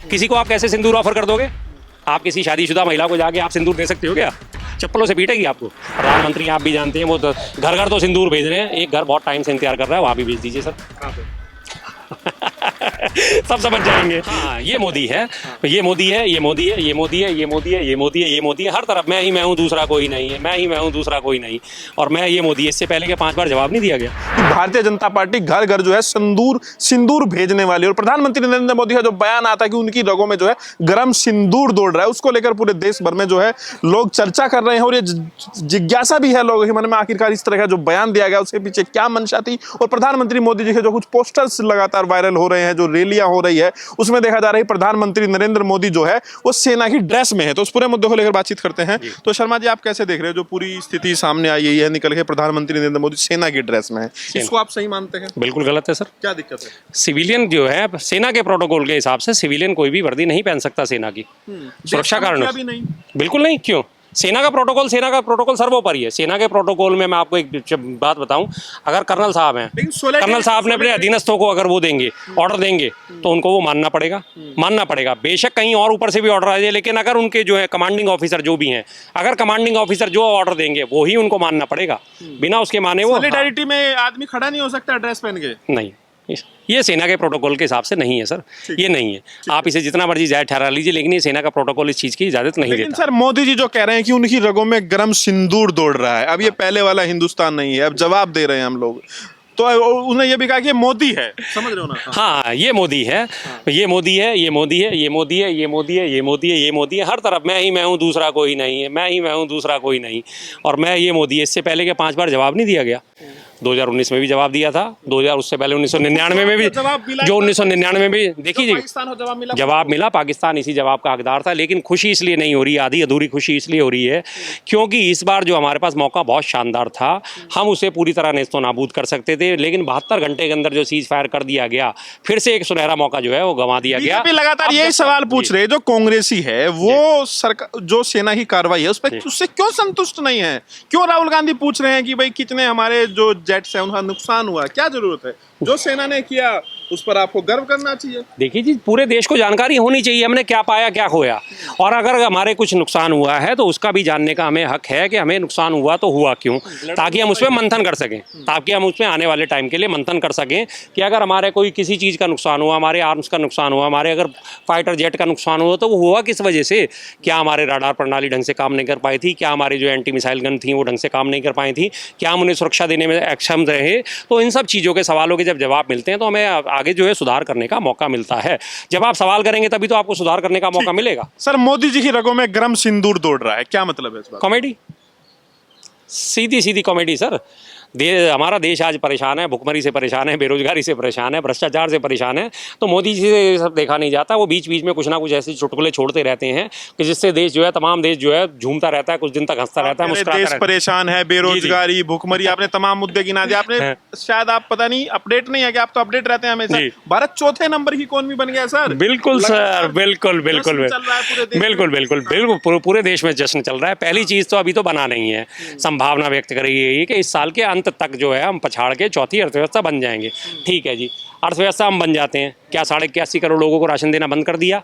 किसी को आप कैसे सिंदूर ऑफर कर दोगे? आप किसी शादीशुदा महिला को जाके आप सिंदूर दे सकते हो क्या? चप्पलों से पीटेगी आपको। प्रधानमंत्री आप भी जानते हैं, वो तो घर घर तो सिंदूर भेज रहे हैं। एक घर बहुत टाइम से इंतजार कर रहा है, वहाँ भी भेज दीजिए सर। सब समझ जाएंगे। हाँ, ये मोदी है, ये मोदी है, ये मोदी है, ये मोदी है, ये मोदी है, ये मोदी है, ये मोदी है। हर तरफ मैं ही मैं हूँ, दूसरा कोई नहीं है, मैं ही मैं हूँ, दूसरा कोई नहीं। और मैं ये मोदी है। इससे पहले के 5 बार जवाब नहीं दिया गया। भारतीय जनता पार्टी घर घर जो है सिंदूर भेजने वाली, और प्रधानमंत्री नरेंद्र मोदी का जो बयान आता है कि उनकी रगों में जो है गरम सिंदूर दौड़ रहा है, उसको लेकर पूरे देश भर में जो है लोग चर्चा कर रहे हैं। और ये जिज्ञासा भी है लोगों के मन में, आखिरकार इस तरह का जो बयान दिया गया उसके पीछे क्या मंशा थी। और प्रधानमंत्री मोदी जी के जो कुछ पोस्टर्स लगातार वायरल हो रहे हैं, जो रैलियां हो रही है, उसमें देखा जा रहा है प्रधानमंत्री नरेंद्र मोदी जो है वो सेना की ड्रेस में है। तो उस पूरे मुद्दे को लेकर बातचीत करते हैं। तो शर्मा जी, आप कैसे देख रहे हो जो पूरी स्थिति सामने आई है निकल के, प्रधानमंत्री नरेंद्र मोदी सेना की ड्रेस में है, इसको आप सही मानते हैं? बिल्कुल गलत है सर। क्या दिक्कत है? सिविलियन जो है, सेना के प्रोटोकॉल के हिसाब से सिविलियन कोई भी वर्दी नहीं पहन सकता सेना की, सुरक्षा कारणों से। नहीं, बिल्कुल नहीं। क्यों? सेना का प्रोटोकॉल सर्वोपरि है। सेना के प्रोटोकॉल में मैं आपको एक बात बताऊं, अगर कर्नल साहब हैं, कर्नल साहब ने अपने अधीनस्थों को अगर वो देंगे, ऑर्डर देंगे, तो उनको वो मानना पड़ेगा। बेशक कहीं और ऊपर से भी ऑर्डर आ जाए, लेकिन अगर उनके जो है कमांडिंग ऑफिसर जो भी हैं, अगर कमांडिंग ऑफिसर जो ऑर्डर देंगे वो ही उनको मानना पड़ेगा। बिना उसके माने वो सॉलिडारिटी में आदमी खड़ा नहीं हो सकता ड्रेस पहन के? नहीं, ये सेना के प्रोटोकॉल के हिसाब से नहीं है सर। ये नहीं है। आप इसे जितना मर्जी जायज ठहरा लीजिए, लेकिन ये सेना का प्रोटोकॉल इस चीज की इजाजत नहीं देता। लेकिन सर, मोदी जी जो कह रहे हैं कि उनकी रगों में गरम सिंदूर दौड़ रहा है, अब ये पहले वाला हिंदुस्तान नहीं है, अब जवाब दे रहे हैं हम लोग। तो उन्होंने ये भी कहा कि ये मोदी है, समझ रहे हो ना? हाँ, ये मोदी है, ये मोदी है, ये मोदी है, ये मोदी है, ये मोदी है, ये मोदी है, ये मोदी है। हर तरफ मैं ही मैं हूँ, दूसरा कोई नहीं है, मैं ही मैं हूँ, दूसरा कोई नहीं। और मैं ये मोदी है। इससे पहले के 5 बार जवाब नहीं दिया गया। 2019 में भी जवाब दिया था, 2000 उससे पहले 1999 में भी, जो 1999 में भी देखिए जवाब मिला। पाकिस्तान इसी जवाब का हकदार था। लेकिन खुशी इसलिए नहीं हो रही, आधी अधूरी खुशी इसलिए हो रही है क्योंकि इस बार जो हमारे पास मौका बहुत शानदार था, हम उसे पूरी तरह नेस्तो नाबूद कर सकते थे। लेकिन 72 घंटे के अंदर जो सीज फायर कर दिया गया, फिर से एक सुनहरा मौका जो है वो गंवा दिया गया। लगातार यही सवाल पूछ रहे, जो कांग्रेसी है वो सरकार जो सेना की कार्रवाई है उस पर उससे क्यों संतुष्ट नहीं है? क्यों राहुल गांधी पूछ रहे हैं कि भाई कितने हमारे जो जेट्स है उनका नुकसान हुआ? क्या जरूरत है? जो सेना ने किया उस पर आपको गर्व करना चाहिए। देखिए जी, पूरे देश को जानकारी होनी चाहिए हमने क्या पाया, क्या खोया। और अगर हमारे कुछ नुकसान हुआ है तो उसका भी जानने का हमें हक है कि हमें नुकसान हुआ तो हुआ क्यों, ताकि हम उस पर मंथन कर सकें, ताकि हम उसमें आने वाले टाइम के लिए मंथन कर सकें कि अगर हमारे कोई किसी चीज़ का नुकसान हुआ, हमारे आर्म्स का नुकसान हुआ, हमारे अगर फाइटर जेट का नुकसान हुआ, तो वो हुआ किस वजह से? क्या हमारे रडार प्रणाली ढंग से काम नहीं कर पाई थी? क्या हमारी जो एंटी मिसाइल गन थी वो ढंग से काम नहीं कर पाई थी? क्या हम उन्हें सुरक्षा देने में अक्षम रहे? तो इन सब चीज़ों के सवालों के जब जवाब मिलते हैं तो हमें आगे जो है सुधार करने का मौका मिलता है। जब आप सवाल करेंगे तभी तो आपको सुधार करने का मौका मिलेगा। सर, मोदी जी की रगों में गरम सिंदूर दौड़ रहा है, क्या मतलब है इस बात? कॉमेडी, सीधी सीधी कॉमेडी सर। हमारा देश आज परेशान है, भुखमरी से परेशान है, बेरोजगारी से परेशान है, भ्रष्टाचार से परेशान है। तो मोदी जी से सब देखा नहीं जाता। वो बीच बीच में कुछ ना कुछ ऐसे चुटकुले छोड़ते रहते हैं कि जिससे देश जो है, तमाम देश जो है झूमता रहता है, कुछ दिन तक हंसता रहता है, मुस्कुराता रहता है। देश परेशान है, बेरोजगारी, भुखमरी, आपने तमाम मुद्दे गिना दिए। आपने शायद आप पता नहीं अपडेट नहीं है कि आप तो अपडेट रहते हैं हमेशा। भारत 4थे नंबर की इकोनॉमी बन गया सर। बिल्कुल सर, बिल्कुल बिल्कुल बिल्कुल बिल्कुल बिल्कुल पूरे देश में जश्न चल रहा है। पहली चीज तो अभी तो बना नहीं है, संभावना व्यक्त करी है कि इस साल के अंत तक जो है हम पछाड़ के 4थी अर्थव्यवस्था बन जाएंगे। ठीक है जी, अर्थव्यवस्था हम बन जाते हैं, क्या 81.5 करोड़ लोगों को राशन देना बंद कर दिया?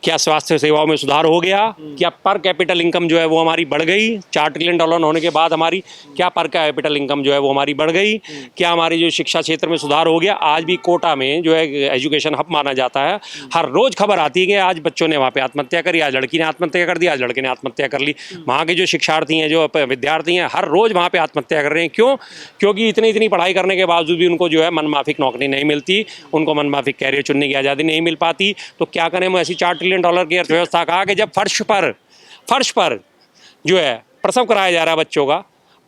क्या स्वास्थ्य सेवाओं में सुधार हो गया? क्या पर कैपिटल इनकम जो है वो हमारी बढ़ गई? $4 ट्रिलियन होने के बाद हमारी क्या पर कैपिटल इनकम जो है वो हमारी बढ़ गई? क्या हमारी जो शिक्षा क्षेत्र में सुधार हो गया? आज भी कोटा में जो है एजुकेशन हब माना जाता है, हर रोज खबर आती है कि आज बच्चों ने वहाँ पे आत्महत्या करी, आज लड़की ने आत्महत्या कर दी, आज लड़के ने आत्महत्या कर ली। वहाँ के जो शिक्षार्थी हैं, जो विद्यार्थी हैं, हर रोज वहाँ पे आत्महत्या कर रहे हैं। क्यों? क्योंकि इतनी पढ़ाई करने के बावजूद भी उनको जो है मनमाफिक नौकरी नहीं मिलती, उनको मनमाफिक कैरियर चुनने की आज़ादी नहीं मिल पाती। तो क्या करें हम ऐसी $4 ट्रिलियन की अर्थव्यवस्था का कि जब फर्श पर जो है प्रसव कराया जा रहा है बच्चों का,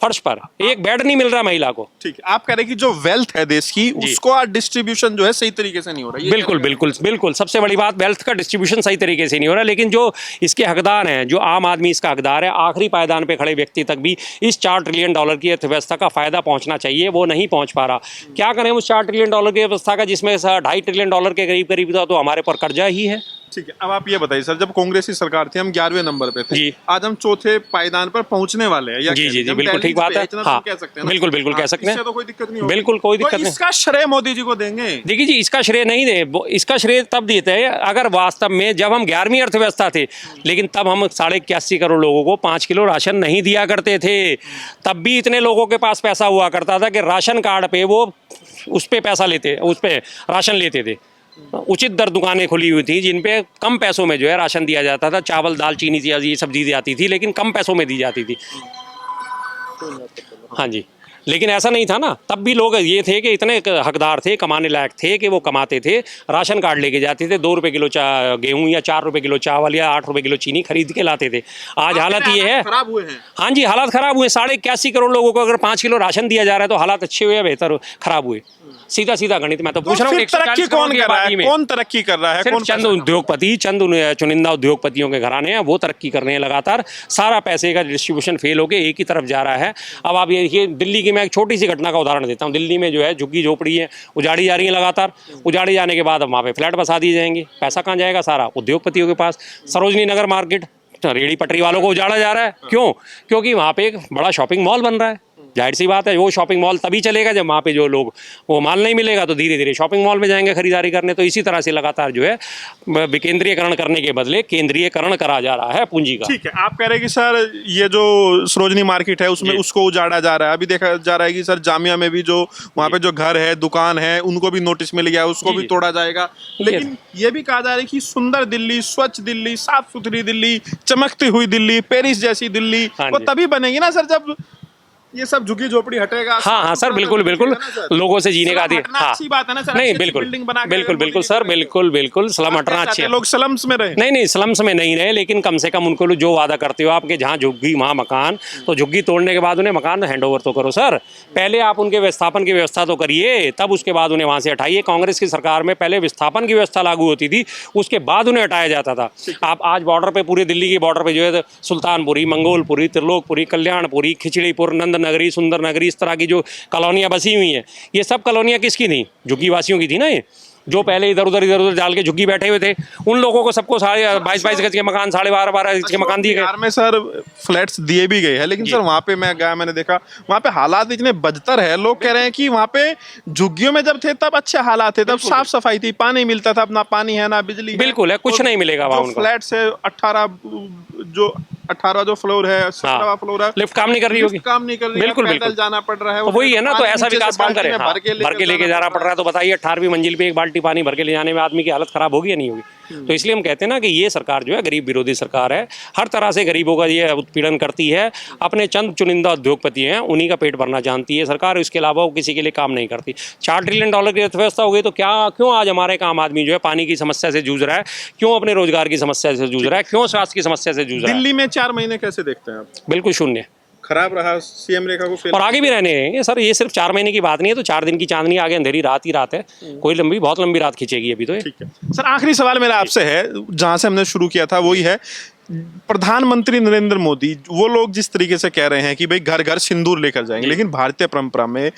फर्श पर एक बेड नहीं मिल रहा महिला को। ठीक है, आप कह रहे हैं कि जो वेल्थ है देश की उसको डिस्ट्रीब्यूशन जो है सही तरीके से नहीं हो रहा है। बिल्कुल बिल्कुल बिल्कुल, सबसे बड़ी बात, वेल्थ का डिस्ट्रीब्यूशन सही तरीके से नहीं हो रहा। लेकिन जो इसके हकदार हैं, जो आम आदमी इसका हकदार है, आखिरी पायदान पे खड़े व्यक्ति तक भी इस $4 ट्रिलियन की अर्थव्यवस्था का फायदा पहुंचना चाहिए, वो नहीं पहुंच पा रहा। क्या करें उस $4 ट्रिलियन की अर्थव्यवस्था का, जिसमें $2.5 ट्रिलियन के करीब था, तो हमारे पर कर्जा ही है। ठीक है, अब आप ये बताइए सर, जब कांग्रेस की सरकार थी हम 11वें नंबर पे थे, जी। आज हम चौथे पायदान पर पहुंचने वाले हैं, या जी कह जी लीजिए जी हम बिल्कुल पहले ठीक बात है। इतना तो हाँ कह सकते हैं ना। बिल्कुल बिल्कुल कह सकते इससे हैं, तो कोई दिक्कत नहीं होगी। बिल्कुल कोई तो दिक्कत नहीं। इसका श्रेय मोदी जी को देंगे? देखिए जी, इसका श्रेय नहीं दे, इसका श्रेय तब देते हैं अगर वास्तव में जब हम 11वीं अर्थव्यवस्था थे, लेकिन तब हम 81.5 करोड़ लोगों को 5 किलो राशन नहीं दिया करते थे। तब भी इतने लोगों के पास पैसा हुआ करता था कि राशन कार्ड पे वो उस पे पैसा लेते, उस पे राशन लेते थे। उचित दर दुकानें खुली हुई थी जिन पे कम पैसों में जो है राशन दिया जाता था, चावल दाल चीनी ये सब दी जाती थी, लेकिन कम पैसों में दी जाती थी। हाँ जी, लेकिन ऐसा नहीं था ना, तब भी लोग ये थे कि इतने हकदार थे, कमाने लायक थे कि वो कमाते थे, राशन कार्ड लेके जाते थे, 2 रुपये किलो गेहूं या 4 रुपये किलो चावल या 8 रुपये किलो चीनी खरीद के लाते थे। आज हालत ये है, खराब हुए हैं। हाँ जी, हालात खराब हुए। 81.5 करोड़ लोगों को अगर 5 किलो राशन दिया जा रहा है तो हालात अच्छे हुए या बेहतर खराब हुए? सीधा सीधा गणित मैं तो पूछ रहा हूँ। फिर तरक्की कौन कर रहा है? कौन तरक्की कर रहा है? सिर्फ चंद उद्योगपति, चंद चुनिंदा उद्योगपतियों के घराने हैं, वो तरक्की कर रहे हैं लगातार। सारा पैसे का डिस्ट्रीब्यूशन फेल होकर एक ही तरफ जा रहा है। अब आप ये देखिए, दिल्ली की मैं एक छोटी सी घटना का उदाहरण देता हूँ। दिल्ली में जो है झुग्गी झोपड़ी है, उजाड़ी जा रही है लगातार। उजाड़ी जाने के बाद अब वहाँ पे फ्लैट बसा दिए जाएंगे। पैसा कहाँ जाएगा? सारा उद्योगपतियों के पास। सरोजनी नगर मार्केट रेहड़ी पटरी वालों को उजाड़ा जा रहा है। क्यों? क्योंकि वहाँ पे एक बड़ा शॉपिंग मॉल बन रहा है। जाहिर सी बात है, वो शॉपिंग मॉल तभी चलेगा जब वहाँ पे जो लोग वो माल नहीं मिलेगा तो धीरे धीरे शॉपिंग मॉल में जाएंगे खरीदारी करने। तो इसी तरह से लगातार जो है विकेंद्रीयकरण करने के बदले केंद्रीयकरण करा जा रहा है पूंजी का। ठीक है, आप कह रहे हैं कि सर ये जो सरोजनी मार्केट है उसमें उसको उजाड़ा जा रहा है। अभी देखा जा रहा है कि सर जामिया में भी जो वहाँ पे जो घर है, दुकान है, उनको भी नोटिस मिल गया, उसको भी तोड़ा जाएगा। लेकिन ये भी कहा जा रहा है कि सुंदर दिल्ली, स्वच्छ दिल्ली, साफ सुथरी दिल्ली, चमकती हुई दिल्ली, पेरिस जैसी दिल्ली वो तभी बनेगी ना सर जब ये सब झुग्गी झोपड़ी हटेगा। हाँ हाँ सर, बिल्कुल बिल्कुल, लोगों से जीने का हाँ, अच्छी बात है ना सर। नहीं बिल्कुल बिल्कुल बिल्कुल सर, बिल्कुल बिल्कुल स्लम हटना अच्छी है। लोग स्लम्स में रहे? नहीं स्लम्स में नहीं रहे, लेकिन कम से कम उनको जो वादा करते हो आपके जहाँ झुग्गी वहाँ मकान, तो झुग्गी तोड़ने के बाद उन्हें मकान हैंड ओवर तो करो सर। पहले आप उनके विस्थापन की व्यवस्था तो करिए, तब उसके बाद उन्हें वहाँ से हटाइए। कांग्रेस की सरकार में पहले विस्थापन की व्यवस्था लागू होती थी, उसके बाद उन्हें हटाया जाता था। आप आज बॉर्डर पे, पूरे दिल्ली की बॉर्डर पे जो है सुल्तानपुरी, मंगोलपुरी, त्रिलोकपुरी, कल्याणपुरी, खिचड़ीपुर, नंदनगरी, सुंदरनगरी, इस तरह की जो कॉलोनियां बसी हुई हैं, ये सब कॉलोनियां किसकी थी? झुग्गी वासियों की थी ना। ये जो पहले इधर उधर डाल के झुग्गी बैठे हुए थे, उन लोगों को सबको 22 गज के मकान, 12.5 गज के मकान दिए गए। बिहार में सर फ्लैट्स दिए भी गए हैं, लेकिन सर वहाँ पे मैं गया, मैंने देखा वहाँ पे हालात इतने बदतर है। लोग कह रहे हैं कि वहाँ पे झुग्गियों में जब थे तब अच्छे हालात थे, तब साफ सफाई थी, पानी मिलता था, ना पानी है ना बिजली। बिल्कुल है, कुछ नहीं मिलेगा वहाँ उनको। फ्लैट्स है 18 जो फ्लोर है, 17वां फ्लोर है, लिफ्ट काम नहीं कर रही होगी, काम नहीं कर रही, बिल्कुल पैदल जाना पड़ रहा है। वही है ना, तो ऐसा विकास काम करे, भर के लेके जाना पड़ रहा है। तो बताइए 18वीं मंजिल पे एक बाल्टी पानी भर के ले जाने में आदमी की हालत खराब होगी या नहीं होगी? तो इसलिए हम कहते हैं ना कि ये सरकार जो है गरीब विरोधी सरकार है। हर तरह से गरीबों का ये उत्पीड़न करती है। अपने चंद चुनिंदा उद्योगपति हैं, उन्हीं का पेट भरना जानती है सरकार, इसके अलावा वो किसी के लिए काम नहीं करती। 4 ट्रिलियन डॉलर की अर्थव्यवस्था हो गई तो क्यों आज हमारे काम आदमी जो है पानी की समस्या से जूझ रहा है? क्यों अपने रोजगार की समस्या से जूझ रहा है? क्यों स्वास्थ्य की समस्या से जूझ रहा है? दिल्ली में 4 महीने कैसे देखते हैं आप? बिल्कुल शून्य, खराब रहा। सीएम रेखा को और आगे भी रहने हैं सर। ये सिर्फ 4 महीने की बात नहीं है, तो 4 दिन की चांदनी, आगे अंधेरी रात ही रात है। कोई बहुत लंबी रात खींचेगी अभी तो। ठीक है सर, आखिरी सवाल मेरा आपसे है, जहां से हमने शुरू किया था वही है। प्रधानमंत्री नरेंद्र मोदी, वो लोग जिस तरीके से कह रहे हैं कि भाई घर घर सिंदूर लेकर जाएंगे, लेकिन भारतीय परंपरा में,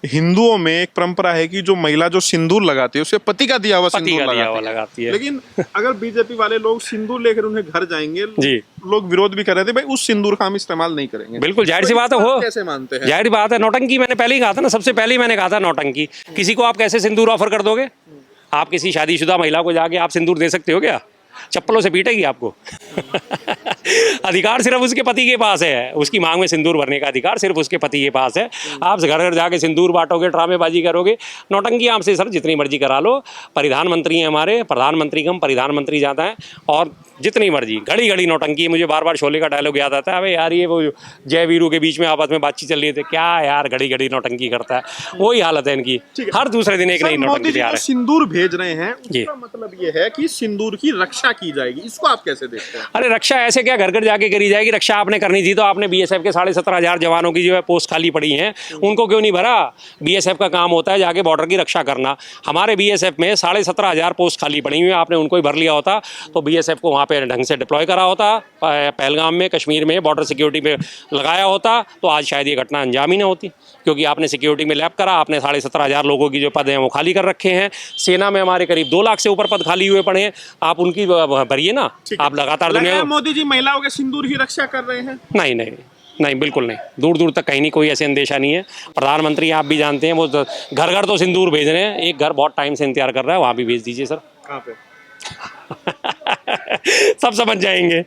हिंदुओं में एक परंपरा है कि जो महिला जो सिंदूर लगाती है उसे पति का दिया हुआ सिंदूर लगाती है। लेकिन अगर बीजेपी वाले लोग सिंदूर लेकर उन्हें घर जाएंगे, लोग विरोध भी कर रहे थे, भाई उस सिंदूर का हम इस्तेमाल नहीं करेंगे। बिल्कुल जाहिर सी बात है, हो कैसे मानते हैं? जाहिर बात है, नौटंकी। मैंने पहले ही कहा था ना, सबसे पहले ही मैंने कहा था नौटंकी। किसी को आप कैसे सिंदूर ऑफर कर दोगे? आप किसी शादीशुदा महिला को जाके आप सिंदूर दे सकते हो क्या? चप्पलों से पीटेगी आपको। अधिकार सिर्फ उसके पति के पास है, उसकी मांग में सिंदूर भरने का अधिकार सिर्फ उसके पति के पास है। आप घर घर जाके सिंदूर बांटोगे, ड्रामेबाजी करोगे, नौटंकी आपसे सर जितनी मर्जी करा लो। परिधान मंत्री हैं हमारे, प्रधानमंत्री कम प्रधानमंत्री ज़्यादा हैं, और जितनी मर्जी घड़ी घड़ी नौटंकी। मुझे बार बार शोले का डायलॉग याद आता है, अबे यार ये वो जय वीरू के बीच में आपस में बातचीत चल रही थी, क्या यार घड़ी घड़ी नौटंकी करता है। वही हालत है इनकी, हर दूसरे दिन एक नई नौटंकी तैयार है। सिंदूर भेज रहे हैं, उसका मतलब ये है कि सिंदूर की रक्षा की जाएगी, इसको आप कैसे देखते हैं? अरे रक्षा ऐसे क्या क्या घर घर जाके करी जाएगी? रक्षा आपने करनी थी तो आपने बीएसएफ के 17,500 जवानों की जो है पोस्ट खाली पड़ी हैं, उनको क्यों नहीं भरा? बीएसएफ का काम होता है जाके बॉर्डर की रक्षा करना। हमारे बीएसएफ में 17,500 पोस्ट खाली पड़ी हुई हैं, आपने उनको ही भर लिया होता तो बीएसएफ को वहाँ पे ढंग से डिप्लॉय करा होता, पहलगाम में, कश्मीर में बॉर्डर सिक्योरिटी पे लगाया होता, तो आज शायद ये घटना अंजाम ही ना होती। क्योंकि आपने सिक्योरिटी में लैप करा, आपने 17,500 लोगों की जो पद हैं वो खाली कर रखे हैं। सेना में हमारे करीब 2 लाख से ऊपर पद खाली हुए पड़े हैं, आप उनकी भरिए ना। आप लगातार दुनिया मोदी जी महिलाओं के सिंदूर की रक्षा कर रहे हैं? नहीं नहीं नहीं, बिल्कुल नहीं, दूर दूर तक कहीं नहीं, कोई ऐसे अंदेशा नहीं है। प्रधानमंत्री आप भी जानते हैं वो घर घर तो सिंदूर भेज रहे हैं, एक घर बहुत टाइम से इंतजार कर रहा है, वहाँ भी भेज दीजिए सर। कहाँ पे? सब समझ जाएंगे।